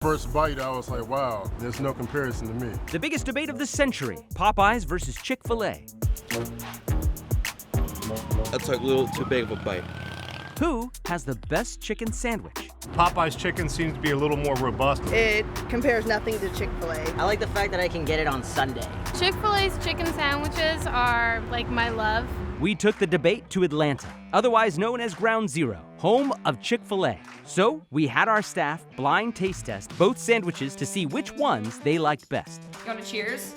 first bite, I was like, wow, there's no comparison to me. The biggest debate of the century, Popeyes versus Chick-fil-A. That's like a little too big of a bite. Who has the best chicken sandwich? Popeye's chicken seems to be a little more robust. It compares nothing to Chick-fil-A. I like the fact that I can get it on Sunday. Chick-fil-A's chicken sandwiches are like my love. We took the debate to Atlanta, otherwise known as Ground Zero, home of Chick-fil-A. So we had our staff blind taste test both sandwiches to see which ones they liked best. You want to cheers?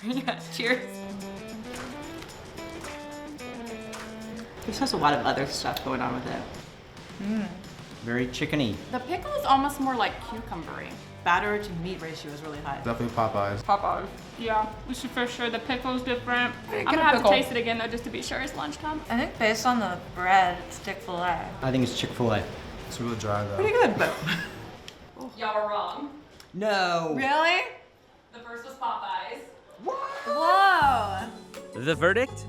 Yeah, cheers. This has a lot of other stuff going on with it. Very chickeny. The pickle is almost more like cucumbery. Batter to meat ratio is really high. Definitely Popeyes. Popeyes. Yeah, we should for sure. The pickle's different. Hey, I'm get gonna a have pickle. to taste it again though, just to be sure it's lunchtime. I think based on the bread, it's Chick-fil-A. I think it's Chick-fil-A. It's really dry though. Pretty good, but Y'all were wrong. No. Really? The first was Popeyes. Whoa! The verdict?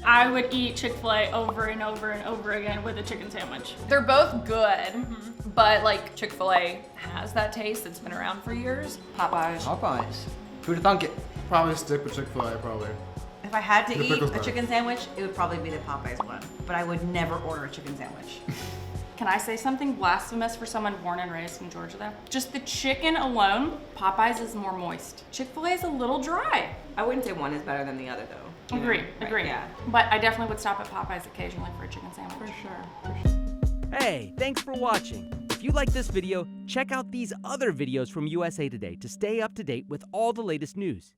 I would eat Chick-fil-A over and over and over again with a chicken sandwich. They're both good, but like Chick-fil-A has that taste that's been around for years. Popeyes. Popeyes. Who'd have thunk it? Probably stick with Chick-fil-A, probably. If I had to The eat pickle's a better. chicken sandwich, it would probably be the Popeyes one. But I would never order a chicken sandwich. Can I say something blasphemous for someone born and raised in Georgia though? Just the chicken alone, Popeyes is more moist. Chick-fil-A is a little dry. I wouldn't say one is better than the other though. You know? Agree, Right, agree. Yeah. But I definitely would stop at Popeyes occasionally for a chicken sandwich. For sure. Hey, thanks for watching. If you like this video, check out these other videos from USA Today to stay up to date with all the latest news.